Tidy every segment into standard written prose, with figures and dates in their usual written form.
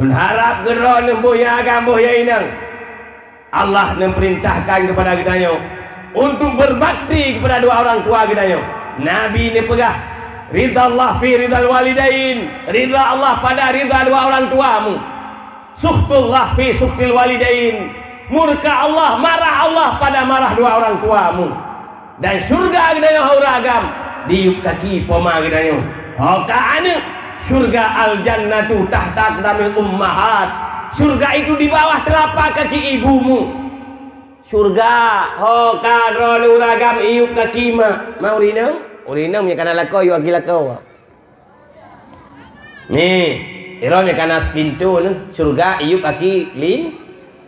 Nun harap geron nembuh yang agam buh yang inang. Allah memerintahkan kepada kita untuk berbakti kepada dua orang tua kita. Nabi ini pegah ridha Allah fi ridhal walidain, ridha Allah pada ridha dua orang tuamu. Suhtullah fi suhtil walidain, murka Allah, marah Allah pada marah dua orang tuamu. Dan surga kita hauragam diuk kaki poma kita. Hoka ane surga al jannatu tahta aqdamil ummahat. Surga itu di bawah telapak kaki ibumu. Surga hoka drone uragam iuk kaki mau rinang punya kana lako yu agila kau. Ni ironya kana pintu ni surga iuk kaki lin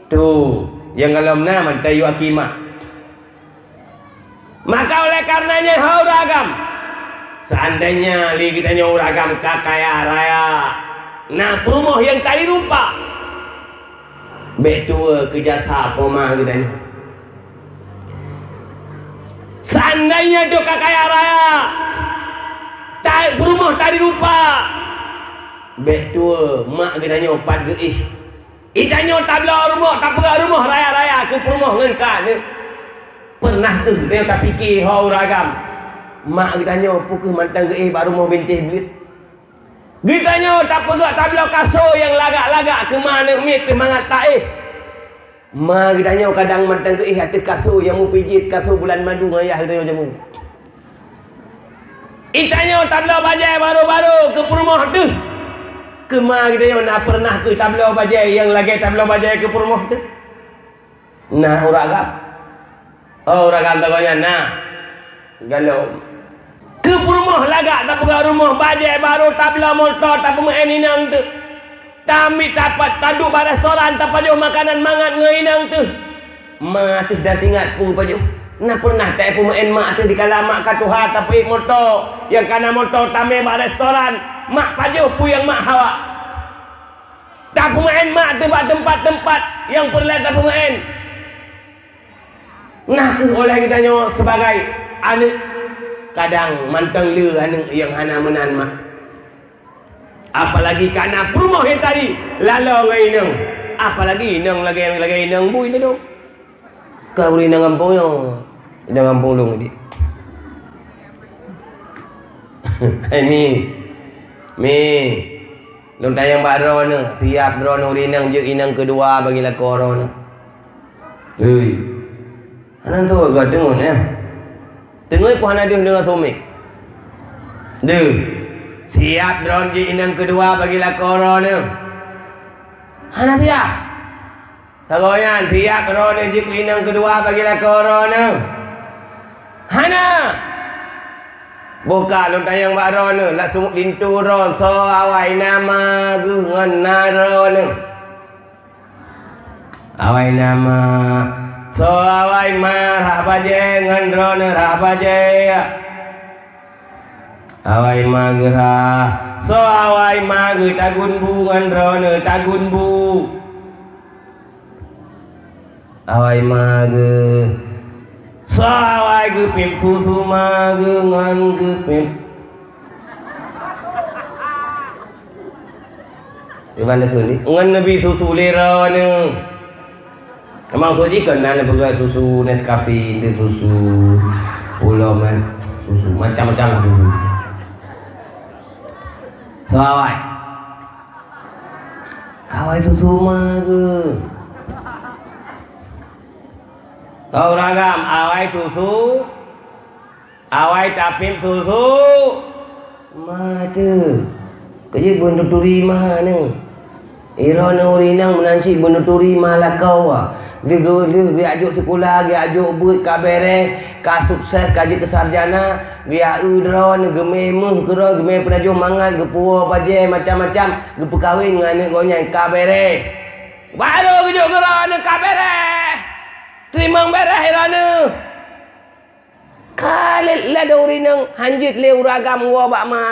tu yang dalamna man tayu akima. Maka oleh karenanya hauragam seandainya li kita uragam kakaya raya nah perumoh yang tadi rupa betua kerjasa poma kita ni. Seandainya tu kakaya raya tak rumah tadi rupa betua mak kita ni opat ke ikannya tak belah rumah tak perah rumah raya-raya ke rumah ngengkan ni. Pernah tu dia tak fikir hau ragam mak kita ni pukul mantang ke baru mau bintih belit. Ditanya tak pegak tak belah kasur yang lagak-lagak ke mana mit mangat tak Ma ditanya kadang mantang ke hati kasur yang mu pijit kasur bulan madu ayah dia jamu. Itanya tak belah bajai baru-baru ke rumah tu. Ke ma ditanya nak pernah ke tak belah bajai yang lagi tak belah bajai ke rumah tu. Nah uragam. Oh uragam takanya nah. Galau ke rumah lagak tak pergi rumah bajai baru tak belah motor tak pemain inang tu. Kami dapat taduk bar restoran tak pajuh makanan mangat ngeinang tu. Mak tu dah ingat pu pajuh. Nak pernah tak pemain mak tu di kala mak katuha tapi motor yang kana motor tame bar restoran mak pajuh pu yang mak hawa. Tak pemain mak tu bar tempat-tempat yang perlu tak pemain. Nah tu oleh kita nyo sebagai anak kadang mantang le anak yang hana menan mak. Apalagi karena rumah yang tadi lalu ngai inang. Apalagi inang lagi inang bui le dong. Kau inang kampung yo. Inang kampung dong dia. Mi. Long tayang baro ne, siap drone inang je inang kedua bagi la koro ne. Hei. Anan tu gak dengon ya. Tengoi pun ana dengan somik. Deh. Siap drone je inang kedua bagi la koro ne. Hana siap. Sagoyan siap drone je inang kedua bagi la koro ne. Hana. Buka lu tayang baro ne la sumuk lintu ron so awai nama gu ngan naro ne. Awai nama so awai ma rabaje ngan drone rabaje. Awai magera so awai mager tagun bu ngandrone tagun bu awai mager so awai gepim susu mager ngan gepim di mana kali ngan nabi susu lerone emang soji kenal begai susu Nescafe susu pulau man susu macam-macam susu. So awai susu mah ke kau ragam awai susu awai tapim susu mah tu kerja bunduturi mah ni Ira na urinang menansi benuturi malah kau dia ajuk sekolah dia ajuk buat kabere ka sukses kaji kesarjana dia udron gememeh kero geme penajo mangat gepuo baje macam-macam gepekawin ngane gonyan kabere baru gejuk kero kabere terima bere hirane kale la urinang hanjit le uragam wa bak ma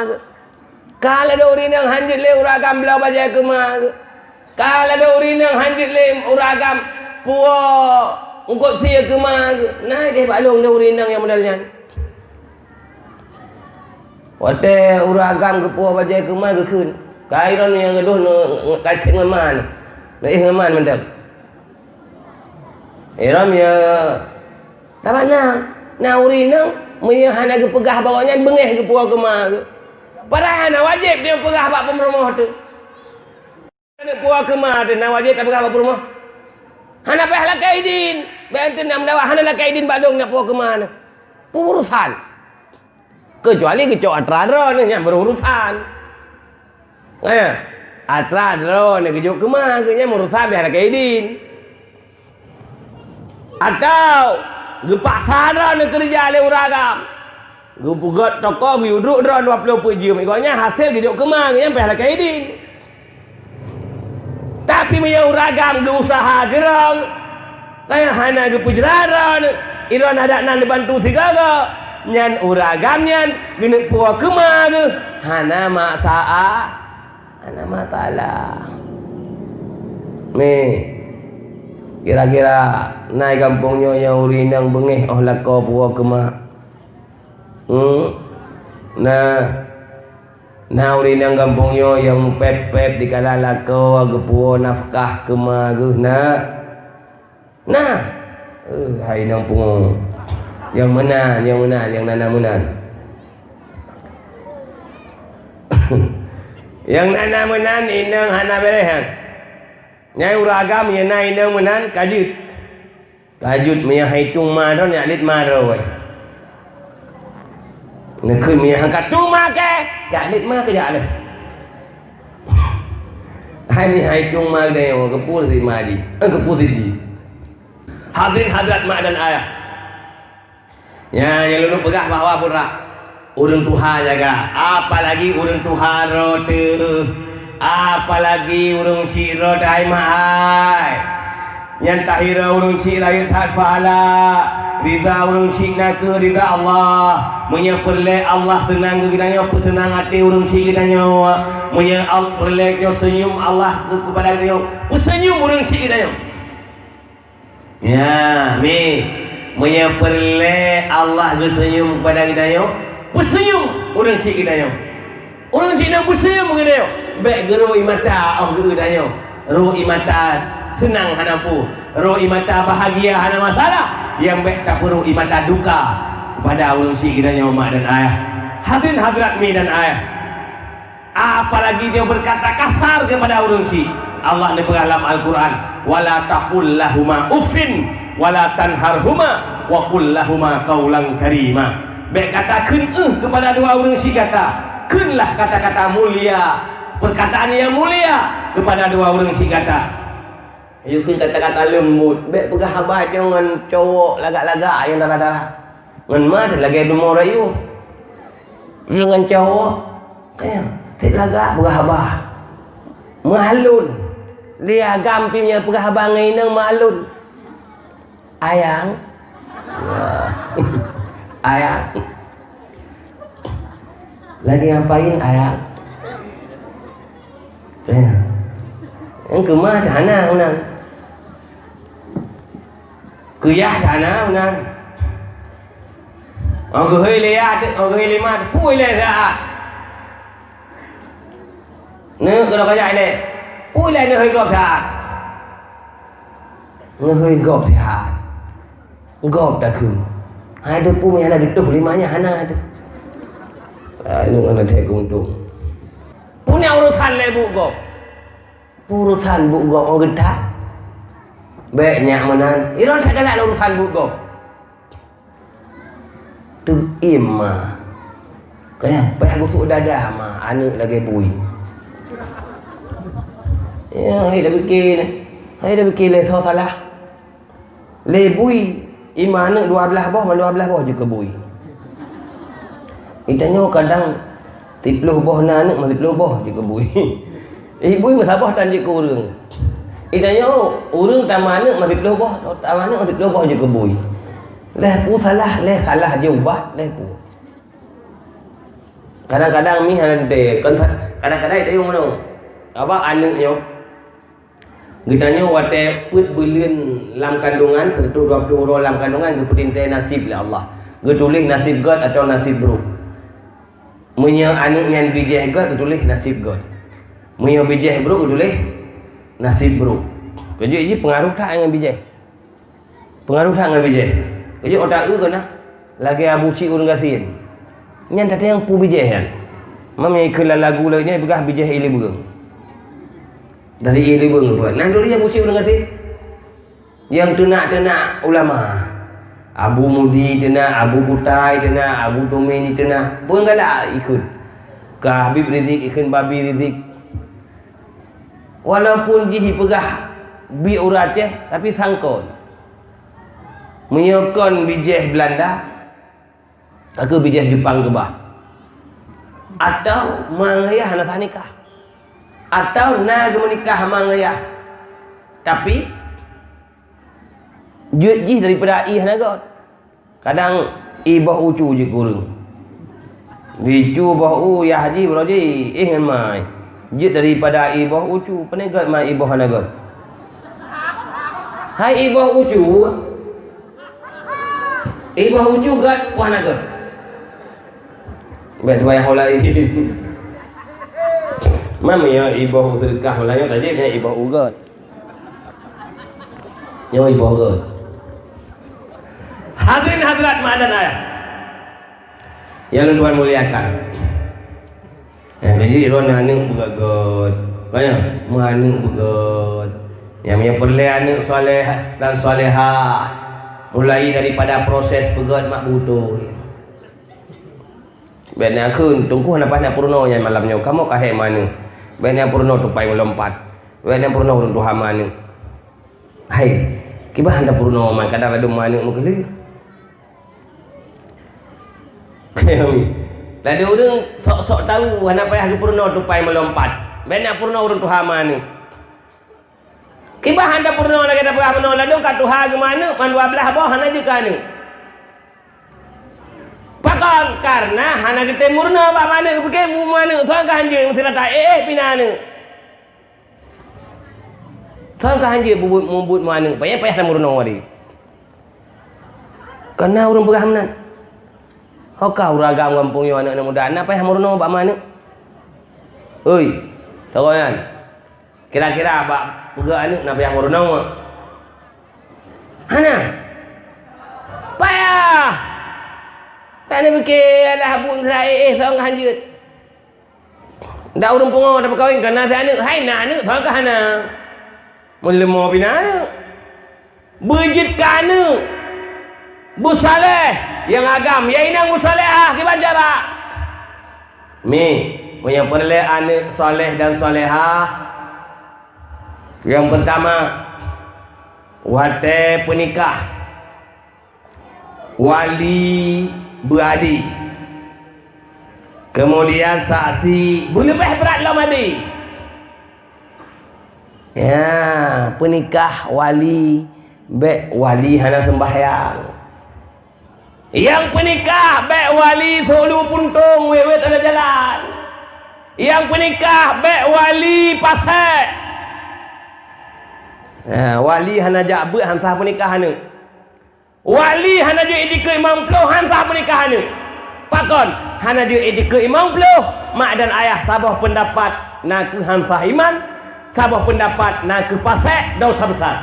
kale urinang hanjit le uragam bela baje ke ma kalau ada urinang hanjit lem uragam puo ungkot sia ke ma nah dia balong ada urinang yang modalnya wate uragam ke puo bajai ke ma ke kun Kairon yang geduh kacik ngaman. Ngaman mantap. Iram ya tabana nauri nang muya hana ge pegah bawanya bengeh ge puak kema. Padahal hana wajib dia pegah bak pemromoh tu. Ada puak kema tu na wajib tak pegah bak pemromoh. Hana peh la kaidin. Benten nam dawa hana la kaidin badong na puak kema. Urusan. Kecuali kecoa atradro ni yang berurusan. Atradro ni kejuk kemah ke nya urusan biar kaidin. Atau gepasara ni kerja le uragam. Gebugat toko giuduk dron 20 pejam ikutnya hasil kejuk kemah ke nya biar kaidin. Tapi punya uragam ge usaha gerang. Kayak hana ge pujraran. Iron ada nan dibantu segala. Nyan uragam nyan gini puak kemah ke hana mak ta'a. Ana matalah. Ni kira-kira naik kampungnya yang urinang bengeh oh lako puak kemah. Nah urinang kampungnya yang pep-pep dikala lako agak nafkah kemah ge nah hai nang pung yang menan yang nana menan. Yang nana menan inang hana berehan. Nyai uragam yang na inang menan kajut. Kajut mia hitung maro ni alit maro we. Nekun mia hangkat tung ma ke. Alit ma ke jak le. Hai ni hitung ma de yang kepul si maji. Kepul si. Hadirin hadirat mak dan ayah. Ya yang lulu pegah bahawa pura. Urang Tuhan jaga, apalagi urang Tuhan rote, apalagi urang si rote ai mahai. Yang tahira urang si lain tak faala, rida urang si nak rida Allah. Munya perle Allah senang kita senang hati urang si kita munya Allah perle senyum Allah kepada kita senyum urang si kita ya, mi munya perle Allah senyum kepada kita bersenyum orang cik kita yo. Orang cik nak bersenyum kita yo. Baik geru imata oh geru kita yo. Roh imata senang hanapu. Roh imata bahagia hana masalah. Yang baik tak perlu imata duka kepada orang cik kita yo mak dan ayah. Hadirin hadirat mi dan ayah. Apalagi dia berkata kasar kepada orang cik. Allah di dalam Al-Quran, wala taqul lahuma uffin wala tanharhuma wa qul lahuma qawlan karima. Baik kata kun kepada dua orang si kata. Kunlah kata-kata mulia, perkataan yang mulia kepada dua orang si kata. You kun kata-kata lembut. Baik pegah habat dengan cowok lagak-lagak yang darah-darah. Ngan mah lagi demo rayu. Dengan cowok kayak tik lagak pegah habat. Mahlun. Dia gampingnya pegah habat nginang mahlun. Ayang. Ayah lagi ngapain ayah? Yang kemah dana unang. Kuyah dana unang. Orang gehoi lihat, orang gehoi lima, pui le saat. Ne kalau kaya le, pui le ne hoi gop saat. Ne hoi gop saat. Gop dah kun. Ada pun yang ada tuh limanya hana ada. Ini ada tek untung. Punya urusan le bu gop. Urusan bu gop orang gedak. Baiknya menan. Iron tak kena urusan bu gop. Tu imma. Kayak peh busuk dada mah anu lagi bui. Ya, hai dah fikir le salah. Le bui imana 12 boh, 12 boh juga bui. Itanya kadang 30 boh na anak, 30 boh juga bui. Bui masabah tan je ke urang. Itanya urang tamana 30 boh, tamana 30 boh juga bui. Leh pu salah je ubah, leh pu. Kadang-kadang mi ada kadang-kadang itu yang mana? Apa anak yo? Gitanya wate put bulan dalam kandungan, tentu 20 orang dalam kandungan geputintai nasib oleh Allah. Getulis nasib God atau nasib buruk. Munya anak yang bijak God getulis nasib God. Munya bijih bro duleh nasib bro. Kerja ini pengaruh tak dengan bijih? Pengaruh tak dengan bijih? Kerja otak u kena lagi abu ci urang gatin. Nyan tadi yang pu bijih kan. Mamnya ikut lagu lainnya begah bijih ili burung. Dari ili burung buat. Nan dulu yang abu ci urang gatin. Yang tenak ulama. Abu Mudi tenak, Abu Kutai tenak, Abu Tomeni tenak. Bukan kada ikut. Ka Habib Rizik ikut babi Rizik. Walaupun jihi pegah bi Aceh tapi sangkon. Menyokon bijih Belanda. Aku bijih Jepang ke bah. Atau mangayah nak nikah. Atau nak menikah mangayah. Tapi jut jih daripada ih nagot. Kadang ibah ucu je kurang. Bicu bah ya haji broji mai. Jut daripada ibah ucu penegat mai ibah nagot. Hai ibah ucu. Ibah ucu gat wah nagot. Bet bayang holai. Mami ya ibah sedekah holai tajib ya ibah ugat. Yo ibah ugat. Hadirin hadirat ma'adan ayah yang Tuhan muliakan. Yang jadi iron anak begagot. Banyak anak begagot. Yang punya perle anak soleh dan solehah. Mulai daripada proses begagot mak butuh. Bena kun tungku hanapan nak purno yang malamnya. Kamu kahe mana? Bena purno tupai melompat. Bena purno untuk hamana. Hai, kibah handa purno man kadang ada mana mukeli. Lah dia orang sok-sok tahu hendak payah ke purna tupai melompat. Benak purna urang Tuhan mana. Kibah handa purna lagi dak payah menolak dong ka Tuhan ke mana? Man 12 boh hana je kana. Pakon karena hana kita murna ba mana ke pergi mu mana. Tuhan ka hanje mesti tak pinana. Tuhan ka hanje bubut mana. Payah dah murna wari. Karena urang berahmanan. Kau ragam kampung yo anak muda. Apa yang murno bak mana? Oi, tahu kan? Kira-kira bak pegak anak napa yang murno? Hana. Payah. Tak nak fikir ada habun saya seorang hanjut. Dak urang pungo dak berkahwin kana saya anak. Hai nak anak seorang kahana. Melemo pina anak. Bejit kana. Busaleh yang agam ya inang musalehah ke banjara mi punya perle anak soleh dan solehah. Yang pertama wate penikah wali beradi, kemudian saksi berlebih berat lamadi ya penikah wali wali hana sembahyang. Yang penikah baik wali solu puntung wewet ada jalan. Yang penikah baik wali pasal. Wali hana jak bet hansah pernikahan ni. Wali hana je idika imam puluh hansah pernikahan ni. Pakon hana je idika imam puluh mak dan ayah sabah pendapat nak ke hansah iman, sabah pendapat nak ke pasal dosa besar.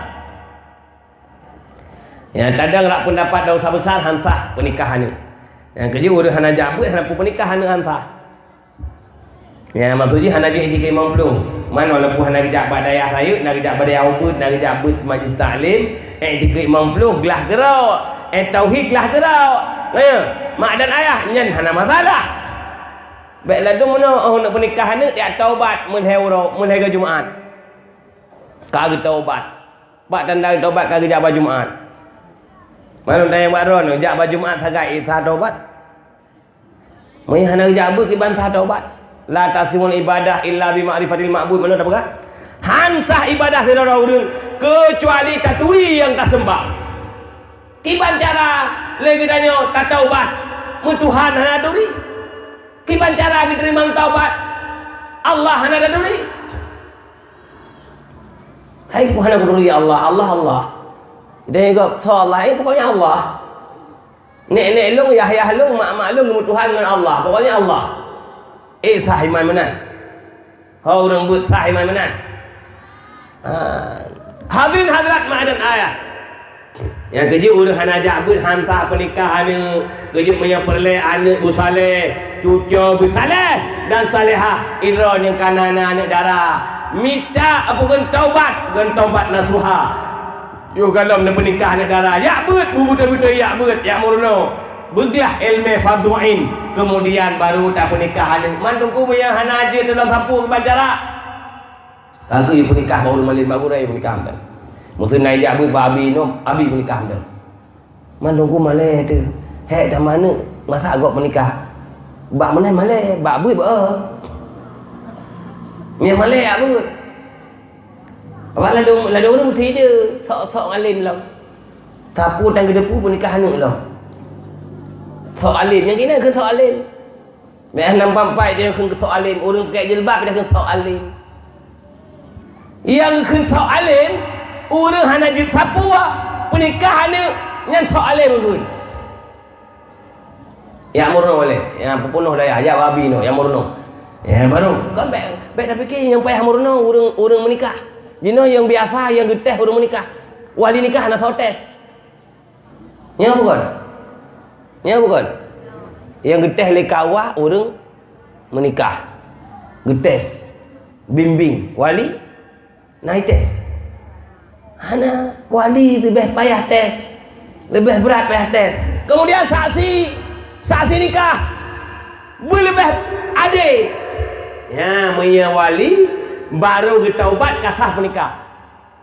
Yang kadang rak pendapat dosa besar hantah pernikahan ni. Yang kerja urang hana jabut hana pernikahan ni hantah. Ya maksudnya hana je di imam puluh. Man walaupun hana kerja badayah raya, nak kerja badayah ubud, nak kerja bud majlis taklim, di imam puluh gelah gerau, tauhid gelah gerau. Ya, mak dan ayah nyen hana masalah. Baiklah dong mana nak pernikahan ni dia taubat mun hari Jumaat. Kagak taubat. Bak tanda taubat kagak kerja Jumaat. Mana tanya buat ron, jak baju Jumaat sagai itah taubat. Mai hana jabu ki bantah taubat. La tasimul ibadah illa bi ma'rifatil ma'bud. Mana dah berah? Hansah ibadah dari orang kecuali tatui yang tak sembah. Kiban cara lagi tanya tak taubat. Mu Tuhan hana duri. Kiban cara diterima taubat. Allah hana duri. Hai ku hana duri Allah, Allah. Dia ingat Allah ini pokoknya Allah. Nek long Yahya long mak long dengan Tuhan dengan Allah. Pokoknya Allah. Sah iman benar. Orang buat sahih mana? Hadirin hadirat ma'adan ayah. Yang kerja urus hanajak bud hantar pernikahan ni, kerja punya perle anak busaleh, cucu busaleh dan salihah, idra yang kanan anak darah. Minta apa kan taubat nasuha. Yo kalau nak pernikah anak darah, ya bud bubuta-buta ya bud, ya murno. Beglah ilmu fardu ain, kemudian baru tak pernikahan ni. Mandungku punya hanaja dalam sapu kebacara. Aku yang pernikah baru malin baru rai pernikah dah. Mungkin naik jabu babi nom, abi pernikah dah. Mandungku malai tu. Hek dah mana masa agak pernikah. Bak mana malai, bak bui ba. Ni malai abu. Awak lalu orang mesti dia, sok alim lah. Sapu tang gedepu pernikah anu lah. Sok alim yang kena ke sok alim. Mek nampak dia ke sok alim, orang pakai jilbab dia ke sok alim. Yang ke sok alim, orang hana jil sapu pernikahan ni yang sok alim pun. Ya murno boleh. Yang penuh daya ya babi no, yang murno. Ya baru kan baik dah fikir yang payah murno orang menikah. Jino yang biasa yang geteh orang menikah. Wali nikah nak sotes. Ya bukan? Ya bukan? Yang geteh lekawah orang menikah. Getes. Bimbing. Wali naik tes. Hana wali lebih payah tes. Lebih berat payah tes. Kemudian saksi nikah. Lebih adik. Ya, punya wali baru bertaubat kasah menikah.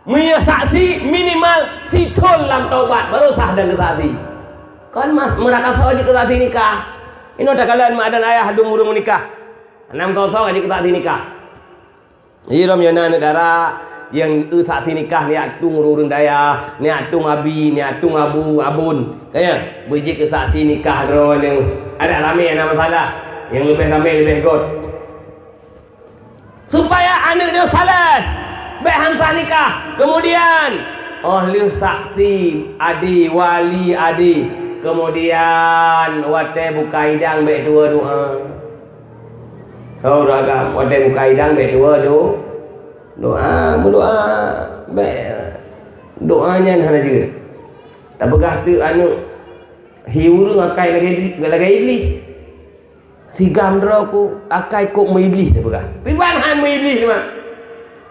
Punya saksi minimal situl dalam taubat baru sah dan kesati. Kan mas mereka sahaja kesati nikah. Ini ada kalian mak dan ayah dung menikah. 6 tahun aja kesati nikah. Iram yana negara yang saksi nikah ni atung urun daya, ni atung abi, ni atung abun. Kaya biji ke saksi nikah ro yang ada ramai nama salah. Yang lebih ramai lebih god. Supaya anak dia salah baik hantar nikah. Kemudian ahli saksi adi wali adi, kemudian wate buka hidang baik dua doa. Kau raga wate buka hidang baik dua doa baik doanya hana juga. Tak pegah tu anu hiu ngakai lagi iblis. Si gamdra ku akai kok mu iblis tak pegah. Piban han mu iblis mah.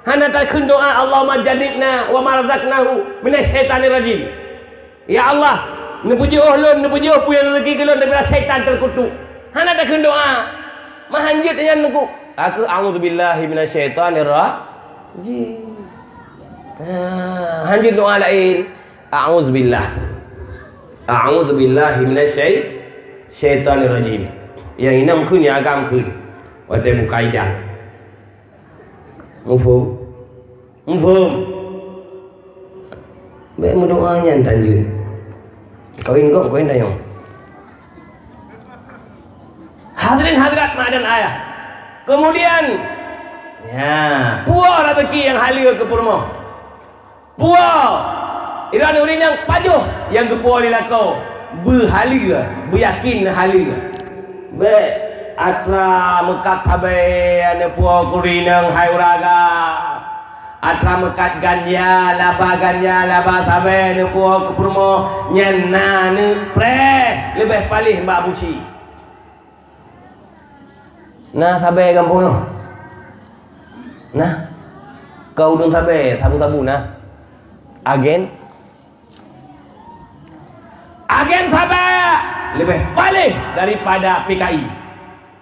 Hana tak kun doa Allahumma jannibna wa ma razaqnahu minasyaitanir rajim. Ya Allah, nepuji ulun, nepuji punya rezeki kelun daripada syaitan terkutuk. Hana tak kun doa. Mahanjut yang nuku. Aku a'udzubillahi minasyaitanir rajim. Hanjut doa lain. A'udzubillah. A'udzubillahi minasyaitanir rajim. Yang ini mungkin yang agam kun. Wadah muka hidang. Mufum. Baik doanya tanjut. Kawin dah yang. Hadirin hadirat mak dan ayah. Kemudian ya, puah rezeki yang halia ke purmo. Puah. Irana urin yang pajuh yang ke puah lilakau. Berhalia, beryakin halia. Baik, atra mekat sabai ane puah kurinang hai uraga. Atra mekat ganja laba sabai ane puah kepurmo nyana ne pre lebih palih mbak buci. Nah sabai kampung yo. Nah, kau dun sabai sabu-sabu nah. Agen sabai lebih palih daripada PKI.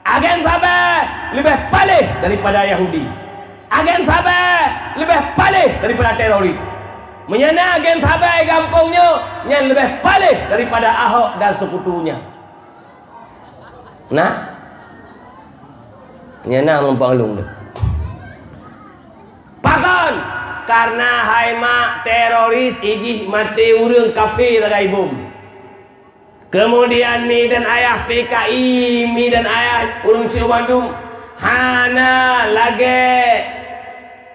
Agen sabar lebih palih daripada Yahudi. Agen sabar lebih palih daripada teroris. Menyana agen sabar kampungnya yang lebih palih daripada Ahok dan sekutunya. Nah, menyana mempanglung dia. Pakon karena haima teroris ijih mati urang kafir lagai bom. Kemudian mi dan ayah PKI, mi dan ayah urang Sio Bandung hana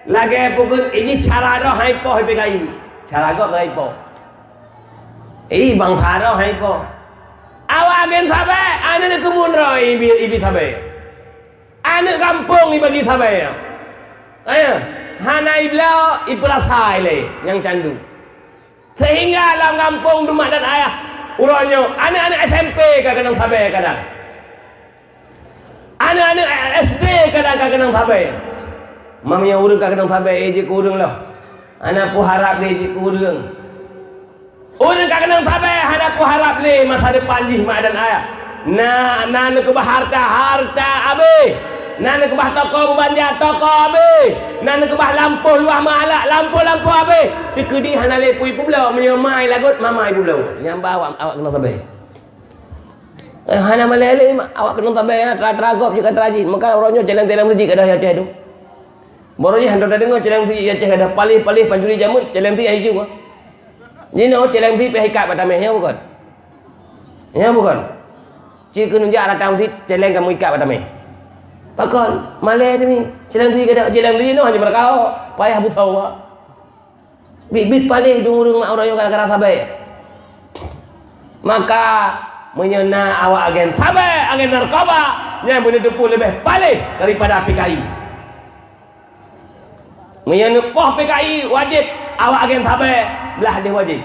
lage pukul ini cara dah haipo PKI. Cara kau haipo. Bangsa dah haipo. Awak agen sabai, anak kemun roh ibi sabai. Anak kampung bagi sabai. Hanai belau iperasai le yang candu. Sehingga dalam kampung rumah dan ayah urangnya anak-anak SMP kadang sampai kadang. Anak-anak SD kadang sampai. Mamanya urang kadang sampai je ku urang lah. Anak ku harap le je ku urang. Urang kadang sampai anak ku harap le masa depan di mak dan ayah. Nah, nak ke harta abe. Nak ke bah toko banjar toko abe. Nak ke bah lampu luah malak lampu abe. Tekedi hana lepui pula menyamai lagut mamai pula. Yang bawa awak kena tabe. Hana malele awak kena tabe ya teragop je kata rajin. Maka orangnya jalan-jalan mesti kada ya ceh tu. Barunya hendak dengar jalan mesti ya ceh ada palih-palih panjuri jamut jalan mesti ai juga. Ni no jalan mesti pe hikat pada meh ya bukan. Ya bukan. Jika nunjuk arah tahu jalan kamu ikat pada meh. Pakon malai ni jalan tu kada jalan tu no hanya berkau payah butau. Bibit palih durung mak orang yo kadang-kadang sabai. Maka menyena awak agen sabai, agen narkoba yang boleh depu lebih palih daripada PKI. Menyena poh PKI wajib awak agen sabai belah dia wajib.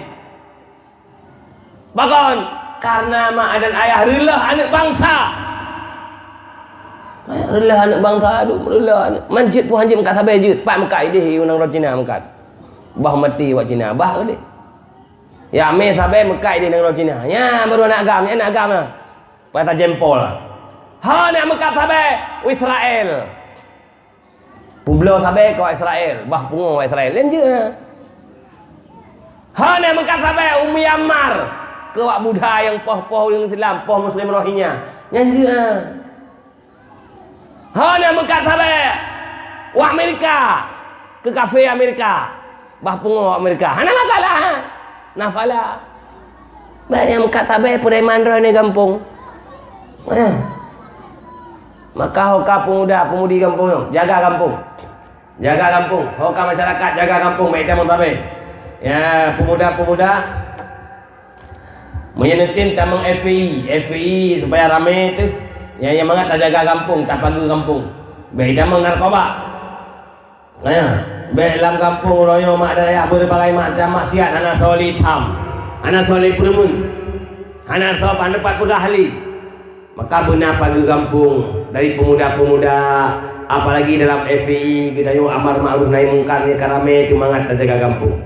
Bahkan karena mak dan ayah rela anak bangsa. Rela anak bangsa aduh rela anak. Masjid pun hanya kat sabai je, pak mekat ide unang orang Cina mekat. Bah mati wak Cina bah ke dia. Ya me sabai mekat ide nang orang Cina. Ya baru anak agama. Pada jempol. Ha nak mekat sabai Israel. Pulau sabai kau Israel, bah pungo Israel lain je. Ha nak mekat sabai Myanmar. Ke wak Buddha yang poh-poh yang Islam, poh Muslim Rohingya. Yang je. Ha nak mekat sabai wak Amerika. Ke kafe Amerika. Bah pungo Amerika. Hana makalah. Nafala. Banyak mekat sabai preman roh ni kampung. Maka hoka pemuda-pemudi kampung yo, jaga kampung. Jaga kampung. Hoka masyarakat jaga kampung baik dah mentabe. Ya, pemuda-pemuda menyenetin tamang FPI supaya ramai tu. Yang mangat tak jaga kampung, tak pagu kampung. Baik dah narkoba. Nah, baik dalam kampung royo mak dan ayah berbagai macam maksiat anak soleh tam. Anak soleh perumun. Anak soleh pandapat pegahli. Maka benar pagu kampung dari pemuda-pemuda apalagi dalam FPI kita yo amar ma'ruf nahi mungkar ni karame tu mangat tak jaga kampung.